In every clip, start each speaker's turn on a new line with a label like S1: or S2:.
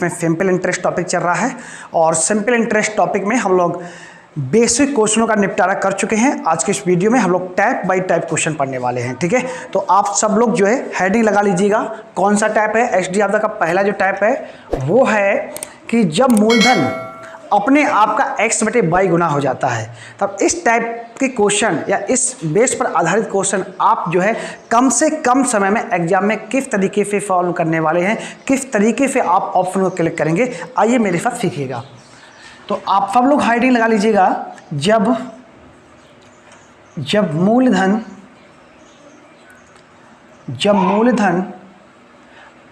S1: जिसमें simple interest topic चल रहा है और सिंपल इंटरेस्ट टॉपिक में हम लोग बेसिक क्वेश्चनों का निपटारा कर चुके हैं। आज के इस वीडियो में हम लोग टाइप बाय टाइप क्वेश्चन पढ़ने वाले हैं, ठीक है। तो आप सब लोग जो है हेडिंग लगा लीजिएगा। कौन सा टाइप है? एचडीएफ का पहला जो टाइप है वो है कि जब मूलधन अपने आप का x बटे y गुना हो जाता है, तब इस टाइप के क्वेश्चन या इस बेस पर आधारित क्वेश्चन आप जो है कम से कम समय में एग्जाम में किस तरीके से सॉल्व करने वाले हैं, किस तरीके से आप ऑप्शन को क्लिक करेंगे, आइए मेरे साथ सीखिएगा। तो आप सब लोग हेडिंग लगा लीजिएगा। जब मूलधन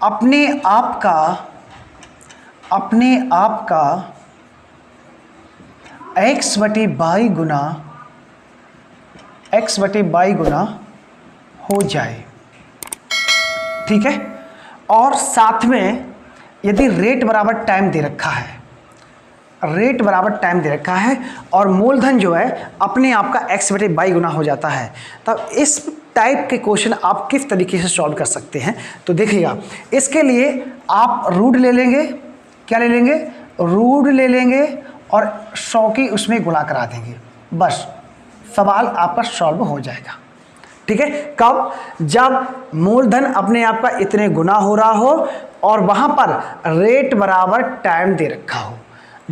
S1: अपने आप का x बटे y गुना हो जाए, ठीक है। और साथ में यदि रेट बराबर टाइम दे रखा है, और मूलधन जो है अपने आप का x बटे y गुना हो जाता है, तब इस टाइप के क्वेश्चन आप किस तरीके से सॉल्व कर सकते हैं। तो देखिएगा, इसके लिए आप रूट ले लेंगे। क्या ले लेंगे? रूट ले लेंगे और 100 की उसमें गुणा करा देंगे, बस सवाल आपका सॉल्व हो जाएगा, ठीक है। कब? जब मूलधन अपने आप का इतने गुना हो रहा हो और वहां पर रेट बराबर टाइम दे रखा हो।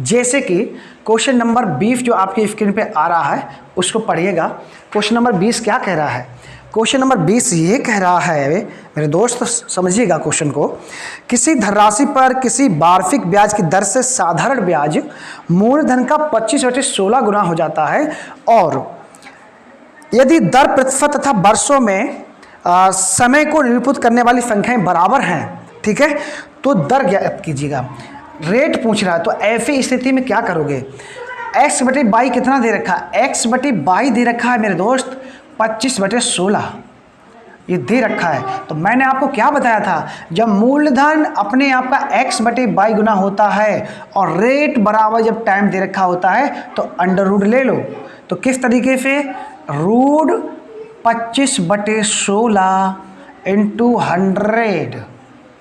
S1: जैसे कि क्वेश्चन नंबर 20 जो आपकी स्क्रीन पे आ रहा है उसको पढ़िएगा। क्वेश्चन नंबर 20 क्या कह रहा है? क्वेश्चन नंबर 20 ये कह रहा है, मेरे दोस्त समझिएगा क्वेश्चन को। किसी धनराशि पर किसी वार्षिक ब्याज की दर से साधारण ब्याज मूलधन का 25/16 गुना हो जाता है, और यदि दर प्रतिशत तथा वर्षों में समय को निरूपित करने वाली संख्याएं बराबर हैं, ठीक है, तो दर ज्ञात कीजिएगा। रेट पूछ रहा है, तो ऐसी स्थिति में क्या करोगे? x बटे y कितना दे रखा है? x बटे y दे रखा है मेरे दोस्त 25/16 ये दे रखा है। तो मैंने आपको क्या बताया था? जब मूलधन अपने आप का x बटे y गुना होता है और रेट बराबर जब टाइम दे रखा होता है तो अंडर रूट ले लो। तो किस तरीके से? रूट 25/16 इंटू 100,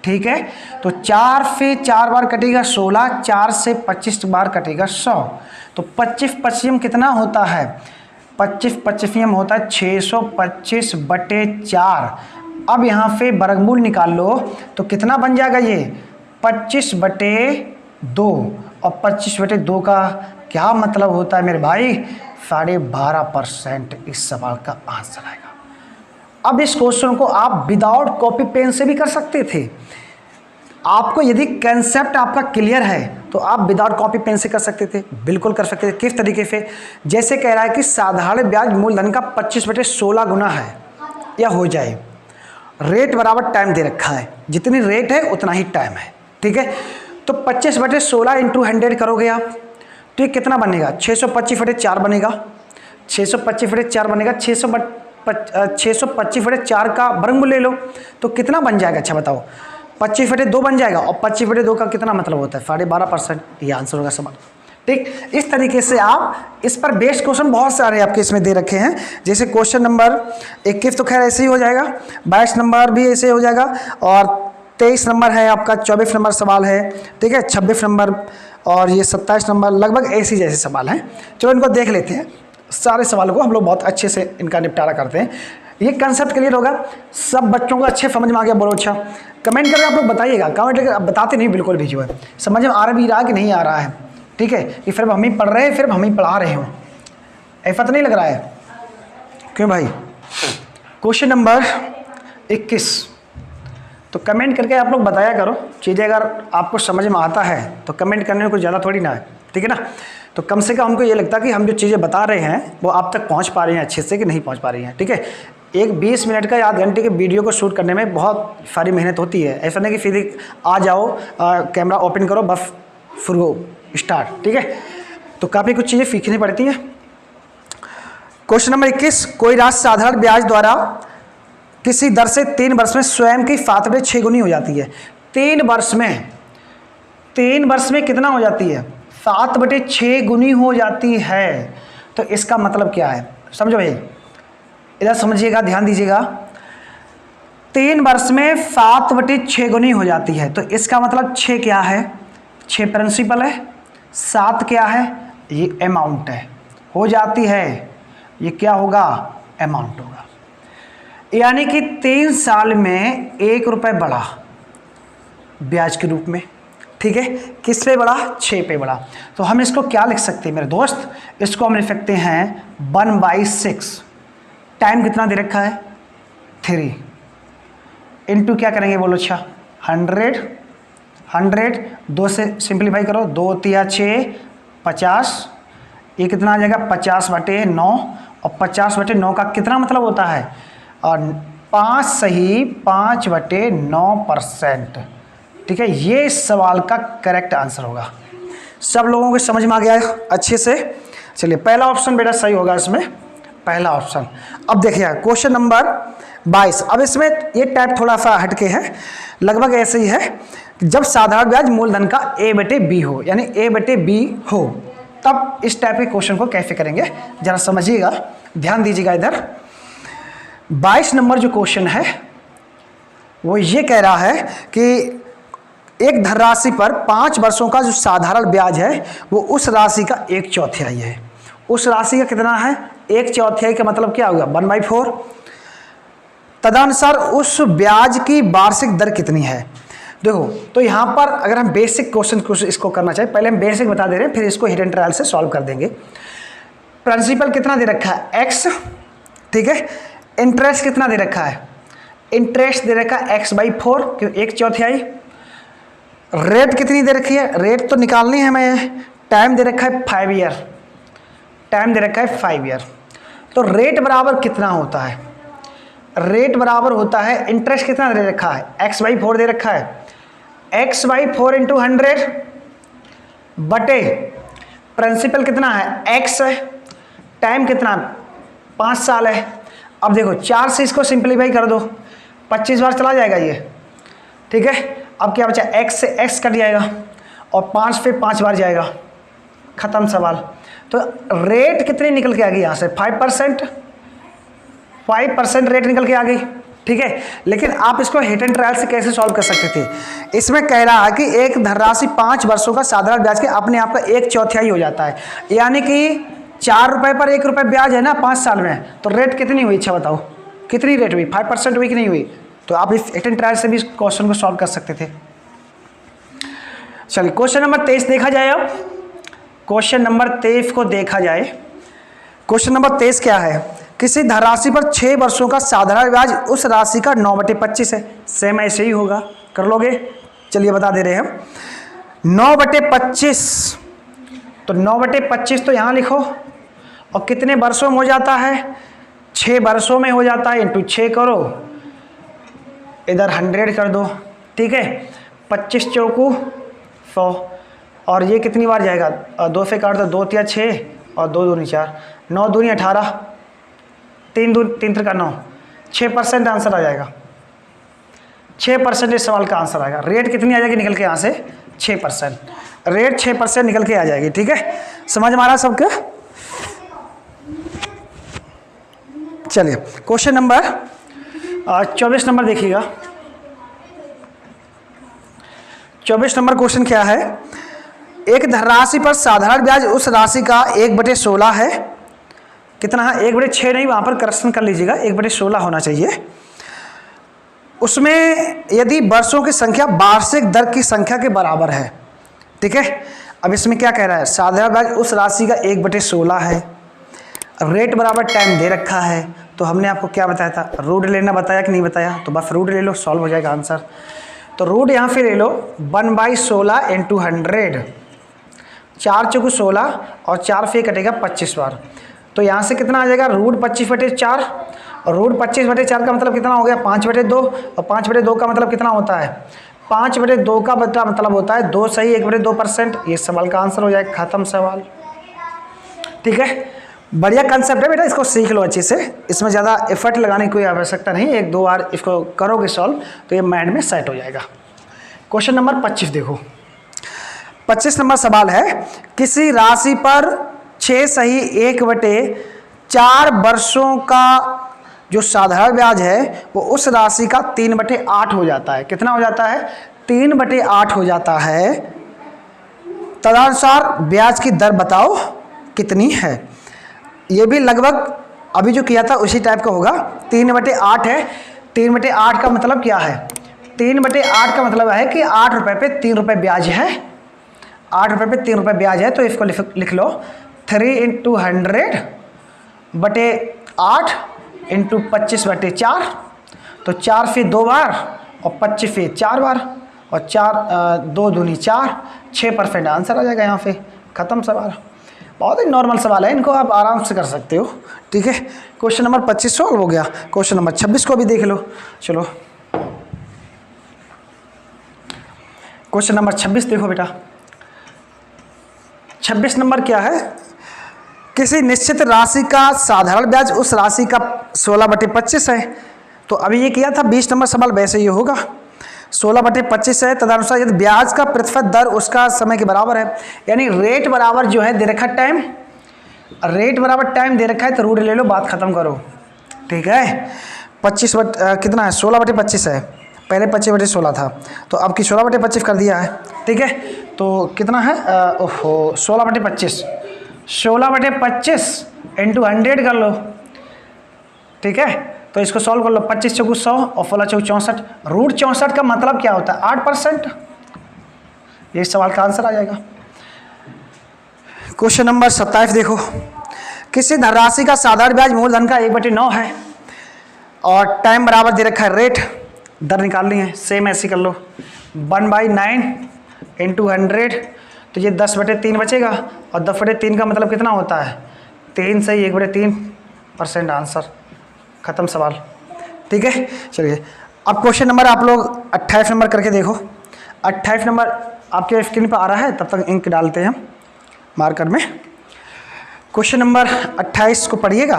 S1: ठीक है। तो 4 से 4 बार कटेगा 16, 4 से 25 बार कटेगा 100। तो 25/25 कितना होता है? 25/25 होता है 625/4। अब यहाँ पे वर्गमूल निकाल लो तो कितना बन जाएगा? ये 25/2, और 25/2 का क्या मतलब होता है मेरे भाई? 12.5% इस सवाल का आंसर आएगा। अब इस क्वेश्चन को आप विदाउट कॉपी पेन से भी कर सकते थे। आपको यदि कंसेप्ट आपका क्लियर है तो आप विदाउट कॉपी पेन से कर सकते थे, बिल्कुल कर सकते थे। किस तरीके से? जैसे कह रहा है कि साधारण ब्याज मूलधन का 25/16 गुना है या हो जाए, रेट बराबर टाइम दे रखा है, जितनी रेट है उतना ही टाइम है, ठीक है। तो 25/16 इंटू 100 करोगे आप तो ये कितना बनेगा? 625/4 बनेगा। 625/4 बनेगा। 625/4 का वर्गमूल ले लो तो कितना बन जाएगा? अच्छा बताओ। 25/2 बन जाएगा, और 25/2 का कितना मतलब होता है? 12.5%। ये आंसर होगा सवाल, ठीक। इस तरीके से आप इस पर बेस्ड क्वेश्चन बहुत सारे आपके इसमें दे रखे हैं। जैसे क्वेश्चन नंबर 21 तो खैर ऐसे ही हो जाएगा, 22 नंबर भी ऐसे हो जाएगा, और 23 नंबर है आपका, 24 नंबर सवाल है, ठीक है, 26 नंबर, और ये 27 नंबर, लगभग ऐसे जैसे सवाल हैं। चलो इनको देख लेते हैं। सारे सवालों को हम लोग बहुत अच्छे से इनका निपटारा करते हैं। ये कंसेप्ट क्लियर होगा, सब बच्चों को अच्छे समझ में आ गया? बोलो अच्छा। कमेंट करके आप लोग बताइएगा। कमेंट करके आप बताते नहीं बिल्कुल भी, जो है समझ में आ रहा कि नहीं आ रहा है, ठीक है। कि फिर हम ही पढ़ रहे हैं, फिर हम ही पढ़ा रहे हो, ऐसा तो नहीं लग रहा है? क्यों भाई? क्वेश्चन नंबर 21, तो कमेंट करके आप लोग बताया करो चीज़ें। अगर आपको समझ में आता है तो कमेंट करने में कुछ ज़्यादा थोड़ी ना है, ठीक है ना। तो कम से कम हमको ये लगता है कि हम जो चीज़ें बता रहे हैं वो आप तक पहुंच पा रही हैं अच्छे से कि नहीं पहुंच पा रही हैं, ठीक है। एक 20 मिनट का या आध घंटे के वीडियो को शूट करने में बहुत सारी मेहनत होती है। ऐसा नहीं कि सीधे आ जाओ, कैमरा ओपन करो, बस फिर स्टार्ट, ठीक है। तो काफ़ी कुछ चीज़ें सीखनी पड़ती हैं। क्वेश्चन नंबर 21, कोई राशि साधारण ब्याज द्वारा किसी दर से 3 वर्ष में स्वयं की 7/6 गुनी हो जाती है। 3 वर्ष में कितना हो जाती है? 7/6 गुनी हो जाती है। तो इसका मतलब क्या है? समझो भाई, इधर समझिएगा, ध्यान दीजिएगा। 3 वर्ष में 7/6 गुनी हो जाती है, तो इसका मतलब 6 क्या है? 6 प्रिंसिपल है, 7 क्या है, ये अमाउंट है, हो जाती है, ये क्या होगा, अमाउंट होगा। यानी कि 3 साल में 1 रुपये बढ़ा ब्याज के रूप में, ठीक है, किस पे बढ़ा, 6 पे बढ़ा। तो हम इसको क्या लिख सकते हैं मेरे दोस्त, इसको हम लिख सकते हैं 1/6, टाइम कितना दे रखा है 3, इनटू क्या करेंगे बोलो, अच्छा 100, 2 से सिंप्लीफाई करो, 2 तिया 6, 50, ये कितना आ जाएगा 50/9, और 50/9 का कितना मतलब होता है, और 5 सही 5/9%, ठीक है। ये इस सवाल का करेक्ट आंसर होगा। सब लोगों को समझ में आ गया है अच्छे से। चलिए पहला ऑप्शन बेटा सही होगा इसमें, पहला ऑप्शन। अब देखिए क्वेश्चन नंबर 22। अब इसमें ये टाइप थोड़ा सा हटके है, लगभग ऐसे ही है, जब साधारण ब्याज मूलधन का A/B हो, यानी A/B हो, तब इस टाइप के क्वेश्चन को कैसे करेंगे जरा समझिएगा, ध्यान दीजिएगा इधर। 22 नंबर जो क्वेश्चन है वो ये कह रहा है कि एक धनराशि पर 5 वर्षों का जो साधारण ब्याज है वो उस राशि का 1/4 है। उस राशि का कितना है, 1/4 का मतलब क्या होगा 1/4। तदनुसार उस ब्याज की वार्षिक दर कितनी है। देखो तो यहाँ पर अगर हम बेसिक क्वेश्चन इसको करना चाहिए, पहले हम बेसिक बता दे रहे हैं, फिर इसको हिडन ट्रायल से सॉल्व कर देंगे। प्रिंसिपल कितना दे रखा है x, ठीक है। इंटरेस्ट कितना दे रखा है, इंटरेस्ट दे रखा है x/4 क्योंकि 1/4। रेट कितनी दे रखी है, रेट तो निकालनी है हमें। टाइम दे रखा है 5 ईयर, टाइम दे रखा है 5 ईयर। तो रेट बराबर कितना होता है, रेट बराबर होता है, इंटरेस्ट कितना दे रखा है x/4 दे रखा है, x/4 × 100 बटे प्रिंसिपल कितना है x है, टाइम कितना 5 साल है। अब देखो 4 से इसको सिंप्लीफाई कर दो, 25 बार चला जाएगा ये, ठीक है। अब क्या बचा, x से x कट जाएगा और 5 पे 5 बार जाएगा, खत्म सवाल। तो रेट कितनी निकल के आ गई यहाँ से 5%, 5% रेट निकल के आ गई, ठीक है। लेकिन आप इसको हिट एंड ट्रायल से कैसे सॉल्व कर सकते थे, इसमें कह रहा है कि एक धनराशि 5 वर्षों का साधारण ब्याज के अपने आप का 1/4 हो जाता है, यानी कि 4 रुपये पर 1 रुपये ब्याज है ना 5 साल में, तो रेट कितनी हुई, अच्छा बताओ कितनी रेट हुई, 5% हुई कि नहीं हुई। तो आप इस हिट एंड ट्रायल से भी इस क्वेश्चन को सॉल्व कर सकते थे। चलिए क्वेश्चन नंबर 23 देखा जाए। अब क्वेश्चन नंबर 23 को देखा जाए। क्वेश्चन नंबर 23 क्या है, किसी धनराशि पर 6 वर्षों का साधारण ब्याज उस राशि का 9/25 है। सेम ऐसे ही होगा, कर लोगे। चलिए बता दे रहे हैं हम 9/25, तो 9/25 तो यहाँ लिखो, और कितने वर्षों में हो जाता है, 6 वर्षों में हो जाता है, इंटू 6 करो, इधर 100 कर दो, ठीक है। 25 चौकू 100, और ये कितनी बार जाएगा, 2 से काट दो, 2 तिया 6 और 2 दूनी 4, 9 दूनी 18, 3 3 9, 6% आंसर आ जाएगा। 6% इस सवाल का आंसर आएगा। रेट कितनी आ जाएगी निकल के यहाँ से, 6%, रेट 6% निकल के आ जाएगी, ठीक है। समझ में आ रहा सबके। चलिए क्वेश्चन नंबर 24 नंबर देखिएगा। 24 नंबर क्वेश्चन क्या है, एक धनराशि पर साधारण ब्याज उस राशि का 1/16 है। कितना है, 1/6 नहीं, वहाँ पर करेक्शन कर लीजिएगा, 1/16 होना चाहिए। उसमें यदि वर्षों की संख्या वार्षिक दर की संख्या के बराबर है, ठीक है। अब इसमें क्या कह रहा है, साधारण ब्याज उस राशि का 1/16 है, रेट बराबर टाइम दे रखा है। तो हमने आपको क्या बताया था, रूट लेना बताया कि नहीं बताया, तो बस रूट ले लो, सॉल्व हो जाएगा आंसर। तो रूट यहाँ पे ले लो 1/16 × 100, 4 चौकू 16 और 4 से कटेगा 25 बार, तो यहाँ से कितना आ जाएगा, रूट 25/4, और रूट 25/4 का मतलब कितना हो गया 5/2, और 5/2 का मतलब कितना होता है, 5/2 का मतलब होता है 2 सही 1/2%। ये सवाल का आंसर हो जाएगा, खत्म सवाल, ठीक है। बढ़िया कंसेप्ट है बेटा, इसको सीख लो अच्छे से, इसमें ज़्यादा एफर्ट लगाने की कोई आवश्यकता नहीं, 1-2 बार इसको करोगे सॉल्व तो ये माइंड में सेट हो जाएगा। क्वेश्चन नंबर 25 देखो। 25 नंबर सवाल है, किसी राशि पर 6 सही 1/4 वर्षों का जो साधारण ब्याज है वो उस राशि का 3/8 हो जाता है। कितना हो जाता है, 3/8 हो जाता है। तदनुसार ब्याज की दर बताओ कितनी है। ये भी लगभग अभी जो किया था उसी टाइप का होगा। 3/8 है। 3/8 का मतलब क्या है? 3/8 का मतलब है कि 8 रुपये पे 3 रुपये ब्याज है। 8 रुपये पे 3 रुपये ब्याज है, तो इसको लिख लो 3 × 100/8 × 25/4। तो 4 फी 2 बार और 25 फी 4 बार और 4 2 दूनी 4, 6% आंसर आ जाएगा यहाँ पे। ख़त्म सवाल। बहुत ही नॉर्मल सवाल है, इनको आप आराम से कर सकते हो। ठीक है, क्वेश्चन नंबर 25 सॉल्व हो गया। क्वेश्चन नंबर 26 को भी देख लो। चलो क्वेश्चन नंबर 26 देखो बेटा। 26 नंबर क्या है? किसी निश्चित राशि का साधारण ब्याज उस राशि का 16/25 है। तो अभी ये किया था 20 नंबर सवाल, वैसे ये होगा 16/25 है। तदनुसार यदि ब्याज का प्रतिशत दर उसका समय के बराबर है, यानी रेट बराबर जो है दे रखा टाइम, रेट बराबर टाइम दे रखा है, तो रूट ले लो, बात खत्म करो। ठीक है, 25 कितना है? 16/25 है। पहले 25/16 था, तो अब की 16/25 कर दिया है। ठीक है, तो कितना है? ओहो 16/25, 16/25 × 100 कर लो। ठीक है, तो इसको सॉल्व कर लो। 25 × 100 और 16 × 64। रूट 64 का मतलब क्या होता है? 8%। ये सवाल का आंसर आ जाएगा। क्वेश्चन नंबर 27 देखो। किसी धनराशि का साधारण ब्याज मूलधन का 1/9 है और टाइम बराबर दे रखा है, रेट दर निकालनी है। सेम ऐसी कर लो, 1/9 × 100, तो ये 10/3 बचेगा और 10/3 का मतलब कितना होता है? 3 से 1/3% आंसर। खत्म सवाल। ठीक है, चलिए अब क्वेश्चन नंबर आप लोग 28 नंबर करके देखो। 28 नंबर आपके स्क्रीन पर आ रहा है, तब तक इंक डालते हैं मार्कर में। क्वेश्चन नंबर 28 को पढ़िएगा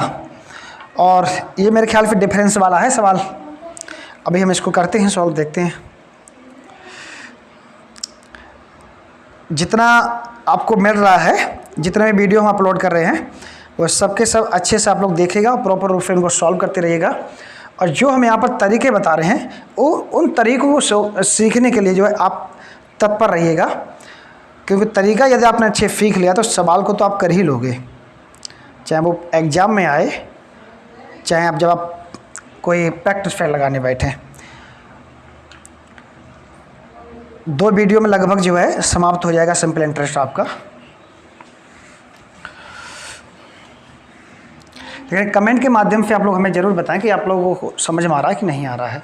S1: और ये मेरे ख्याल से डिफरेंस वाला है सवाल। अभी हम इसको करते हैं सॉल्व, देखते हैं। जितना आपको मिल रहा है, जितने भी वीडियो हम अपलोड कर रहे हैं, वो सबके सब अच्छे से आप लोग देखेगा, प्रॉपर रूप से इनको सॉल्व करते रहिएगा। और जो हम यहाँ पर तरीके बता रहे हैं, वो उन तरीकों को सीखने के लिए जो है आप तत्पर रहिएगा, क्योंकि तरीका यदि आपने अच्छे सीख लिया तो सवाल को तो आप कर ही लोगे, चाहे वो एग्ज़ाम में आए, चाहे आप जब आप कोई प्रैक्टिस फेयर लगाने बैठे। 2 वीडियो में लगभग जो है समाप्त हो जाएगा सिंपल इंटरेस्ट आपका। लेकिन कमेंट के माध्यम से आप लोग हमें ज़रूर बताएं कि आप लोगों को समझ में आ रहा है कि नहीं आ रहा है,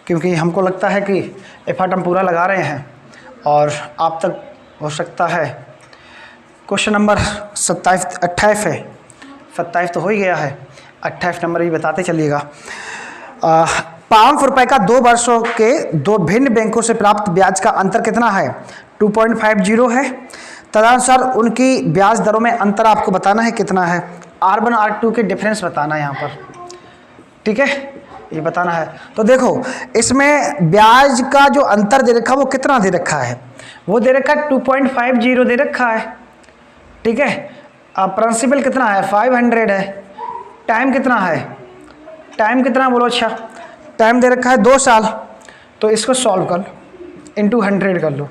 S1: क्योंकि हमको लगता है कि एफर्ट हम पूरा लगा रहे हैं और आप तक हो सकता है। क्वेश्चन नंबर 28 है, 27 तो हो ही गया है, 28 नंबर भी बताते चलिएगा। 500 रुपये का 2 वर्षों के 2 भिन्न बैंकों से प्राप्त ब्याज का अंतर कितना है? 2.50 है। तदनुसार उनकी ब्याज दरों में अंतर आपको बताना है कितना है। R1 R2 के डिफरेंस बताना है यहाँ पर। ठीक है, ये बताना है। तो देखो इसमें ब्याज का जो अंतर दे रखा है वो कितना दे रखा है? वो दे रखा है 2.50 दे रखा है। ठीक है, अब प्रिंसिपल कितना है? 500 है। टाइम कितना है? टाइम कितना बोलो? अच्छा, टाइम दे रखा है 2 साल। तो इसको सॉल्व कर लो, इंटू 100 कर लो।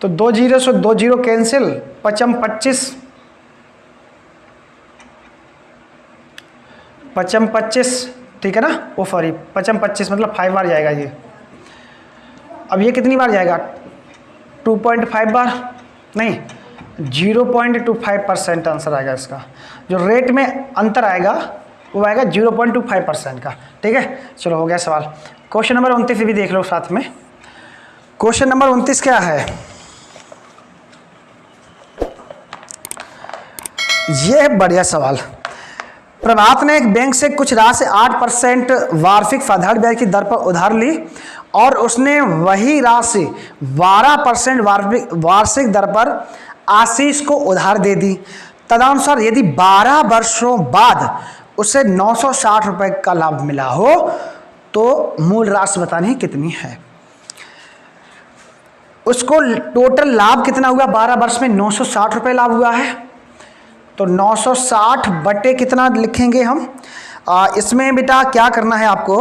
S1: तो 2 0 से 2 0 कैंसिल, 5 25, 5 25, ठीक है ना? वो सॉरी 5 25 मतलब 5 बार जाएगा ये। अब ये कितनी बार जाएगा? 2.5 बार नहीं, 0.25% आंसर आएगा इसका। जो रेट में अंतर आएगा वो आएगा 0.25% का। ठीक है, चलो हो गया सवाल। क्वेश्चन नंबर 29 भी देख लो साथ में। क्वेश्चन नंबर 29 क्या है? ये है बढ़िया सवाल। प्रभात ने एक बैंक से कुछ राशि 8% वार्षिक साधारण ब्याज की दर पर उधार ली और उसने वही राशि 12% वार्षिक दर पर आशीष को उधार दे दी। तदनुसार यदि 12 वर्षों बाद उसे 960 रुपये का लाभ मिला हो तो मूल राशि बतानी है कितनी है। उसको टोटल लाभ कितना हुआ? 12 वर्ष में 960 रुपये लाभ हुआ है। तो 960 बटे कितना लिखेंगे हम? इसमें बेटा क्या करना है आपको,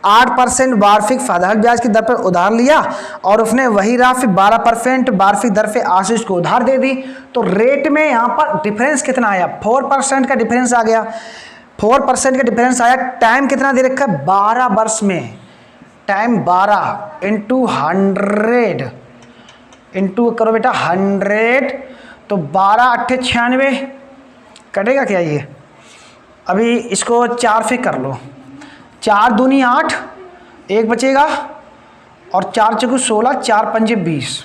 S1: 8% वार्षिक साधारण ब्याज की दर पर उधार लिया और उसने वही राशि 12% वार्षिक दर पे आशीष को उधार दे दी। तो रेट में यहाँ पर डिफरेंस कितना आया, 4% का डिफरेंस आ गया, 4% का डिफरेंस आया। टाइम कितना दे रखा है, 12 वर्ष में, टाइम 12 इंटू 100 इंटू करो बेटा 100, तो 12 8 96 कटेगा क्या ये, अभी इसको 4 से कर लो, 4 दूनी 8, 1 बचेगा और 4 चौकू 16, 4 पंजे 20,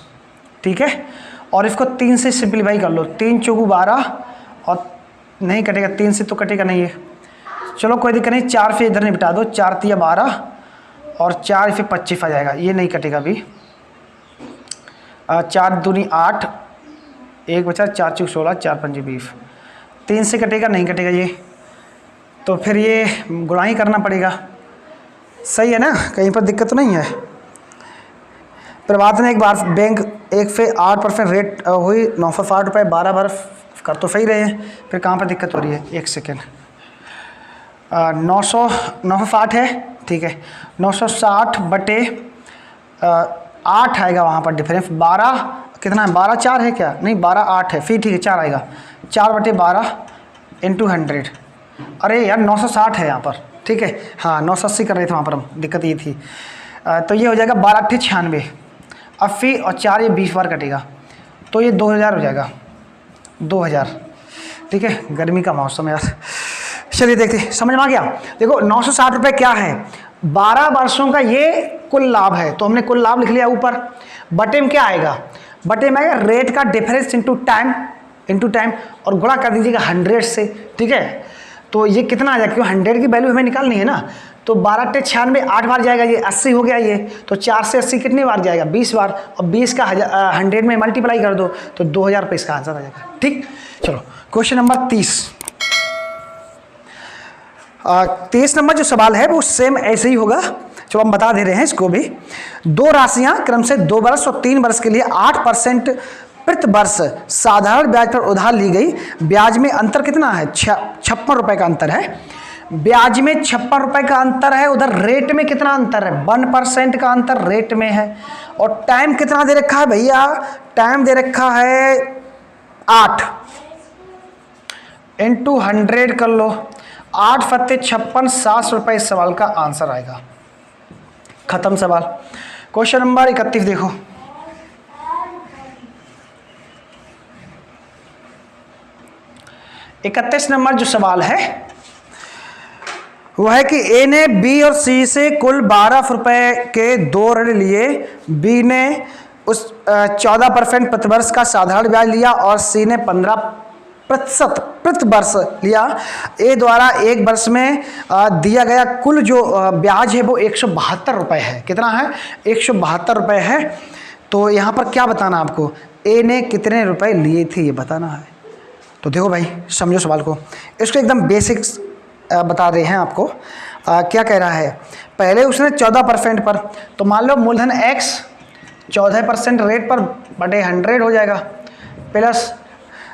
S1: ठीक है। और इसको 3 से सिंप्लीफाई कर लो, 3 चौकू 12 और नहीं कटेगा, 3 से तो कटेगा नहीं है, चलो कोई दिक्कत नहीं, 4 से इधर नहीं बिटा दो, 4 तिया 12 और 4 से 25 आ जाएगा, ये नहीं कटेगा अभी। 4 दूनी 8, 1 बचा, 4 चौक 16, 4 पंजे 20, 3 से कटेगा नहीं कटेगा ये, तो फिर ये गुणा ही करना पड़ेगा, सही है ना, कहीं पर दिक्कत तो नहीं है। प्रभात ने एक बार बैंक 1 से 8% रेट हुई 960 रुपये, 12 बार कर तो सही रहे हैं, फिर कहाँ पर दिक्कत हो रही है, 1 सेकेंड, 960 है, ठीक है, 960 बटे 8 आएगा वहाँ पर डिफरेंस, 12 कितना है, 12 4 है क्या, नहीं 12 8 है, फिर ठीक है 4 आएगा, 4 बटे 12 इंटू 100, अरे यार 960 है यहाँ पर, ठीक है, हाँ 980 कर रहे थे वहाँ पर हम, दिक्कत ये थी। तो ये हो जाएगा 12 8 96, 80 और 4 ये 20 बार कटेगा, तो ये 2000 हो जाएगा, 2000, ठीक है, गर्मी का मौसम यार। चलिए देखते, समझ में आ गया। देखो 960 रुपये क्या है, 12 वर्षों का ये कुल लाभ है, तो हमने कुल लाभ लिख लिया ऊपर, बटे में क्या आएगा, बटे में आएगा रेट का डिफरेंस इंटू टाइम और गुणा कर दीजिएगा 100 से, ठीक है। तो ये कितना आ जाएगा, क्योंकि 100 की वैल्यू हमें निकालनी है ना, तो 12 8 96 8 बार जाएगा, ये 80 हो गया ये, तो 4 से 80 कितनी बार जाएगा, 20 बार, और 20 का 100 में मल्टीप्लाई कर दो तो 2000 रुपये इसका आंसर आ जाएगा, ठीक। चलो क्वेश्चन नंबर 30, 23 नंबर जो सवाल है वो सेम ऐसे ही होगा, चलो हम बता दे रहे हैं इसको भी। 2 राशियां क्रम से 2 वर्ष और 3 वर्ष के लिए 8% प्रति वर्ष साधारण ब्याज पर उधार ली गई, ब्याज में अंतर कितना है, 56 रुपये का अंतर है, ब्याज में 56 रुपये का अंतर है, उधर रेट में कितना अंतर है, 1% का अंतर रेट में है, और टाइम कितना दे रखा है भैया, टाइम दे रखा है 8 इंटू 100 कर लो, 8 फत्ते 56, 700 रुपये इस सवाल का आंसर आएगा, खत्म सवाल। क्वेश्चन नंबर 31 देखो, इकतीस नंबर जो सवाल है वह है कि ए ने बी और सी से कुल 12 रुपए के 2 ऋण लिए, बी ने उस 14% प्रतिवर्ष का साधारण ब्याज लिया और सी ने 15% प्रति वर्ष लिया। ए द्वारा एक वर्ष में दिया गया कुल जो ब्याज है वो 172 रुपये है, कितना है, 172 रुपये है। तो यहाँ पर क्या बताना आपको, ए ने कितने रुपए लिए थे ये बताना है। तो देखो भाई समझो सवाल को, इसको एकदम बेसिक्स बता रहे हैं आपको। क्या कह रहा है, पहले उसने 14% पर, तो मान लो मूलधन x 14% रेट पर बटे 100 हो जाएगा, प्लस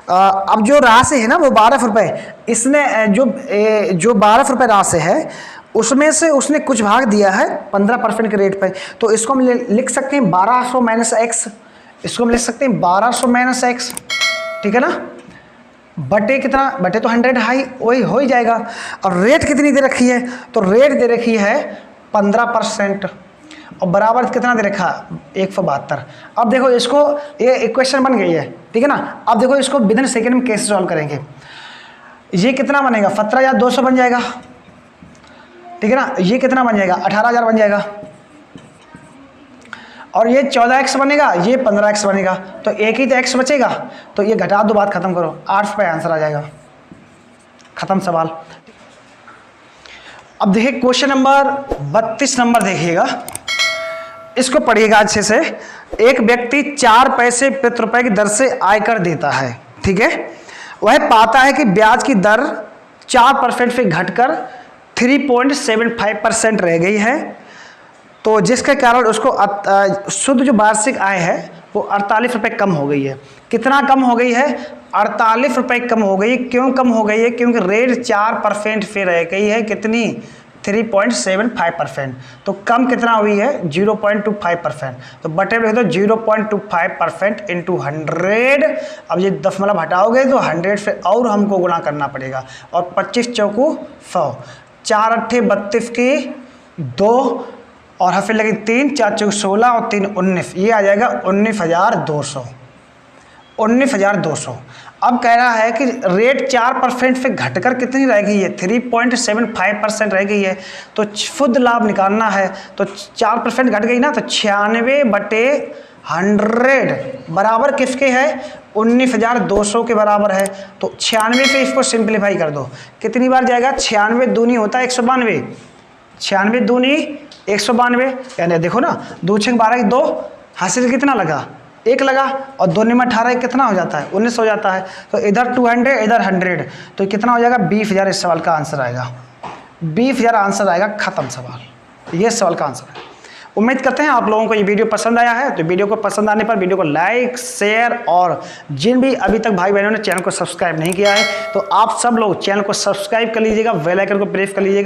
S1: अब जो राशि है ना वो 12 रुपये, इसने जो 12 रुपये राशि है उसमें से उसने कुछ भाग दिया है 15% के रेट पर, तो इसको हम लिख सकते हैं 1200 माइनस एक्स, इसको हम लिख सकते हैं 1200 माइनस एक्स, ठीक है ना, बटे कितना, बटे तो 100 हाई वही हो ही जाएगा। और रेट कितनी दे रखी है, तो रेट दे रखी है 15% और बराबर कितना दे रखा, 172। अब देखो इसको, ये इक्वेशन बन गई है, ठीक है ना। अब देखो इसको विदिन सेकेंड में कैसे सॉल्व करेंगे, ये कितना बनेगा 17,200 बन जाएगा, ठीक है ना, ये कितना बन जाएगा 18,000 बन जाएगा, और ये 14x बनेगा, ये 15x बनेगा, तो एक ही तो x बचेगा, तो ये घटा दो, बात खत्म करो, 8 रुपये आंसर आ जाएगा, खत्म सवाल। अब देखिए क्वेश्चन नंबर 32 नंबर देखिएगा, इसको पढ़िएगा अच्छे से। एक व्यक्ति 4 पैसे प्रति रुपए की दर से आयकर देता है, ठीक है, वह पाता है कि ब्याज की दर 4% से घटकर 3.75% रह गई है, तो जिसके कारण उसको शुद्ध जो वार्षिक आय है वो 48 रुपये कम हो गई है। कितना कम हो गई है? 48 रुपये कम हो गई। क्यों कम हो गई है? क्योंकि रेट 4% पे रह गई है। कितनी? 3.75%। तो कम कितना हुई है? 0.25%। तो बटे में लिख दो 0.25% इंटू 100। अब ये दशमलव हटाओगे तो 100 से और हमको गुणा करना पड़ेगा। और 25 चौकू 100, 4 अट्ठे 32 की 2 और फिर लगी 3, 4 चौक 16 और 3 19, ये आ जाएगा 19,200। 19,200। अब कह रहा है कि रेट 4% से घटकर कितनी रह गई है? 3.75% रह गई है। तो शुद्ध लाभ निकालना है तो 4% घट गई ना, तो 96/100 बराबर किसके है? 19,200 के बराबर है। तो 96 पे इसको सिंप्लीफाई कर दो। कितनी बार जाएगा? 96 दूनी होता है 192। 96 दूनी 192, यानी देखो ना, 2 6 12 2 हासिल कितना लगा? 1 लगा, और 2 में 18 कितना हो जाता है? 19 हो जाता है। तो इधर 200 इधर 100, तो कितना हो जाएगा? 20,000 इस सवाल का आंसर आएगा। 20,000 आंसर आएगा। खत्म सवाल। ये सवाल का आंसर है। उम्मीद करते हैं आप लोगों को ये वीडियो पसंद आया है। तो वीडियो को पसंद आने पर वीडियो को लाइक, शेयर, और जिन भी अभी तक भाई बहनों ने चैनल को सब्सक्राइब नहीं किया है तो आप सब लोग चैनल को सब्सक्राइब कर लीजिएगा, बेल आइकन को प्रेस कर लीजिएगा।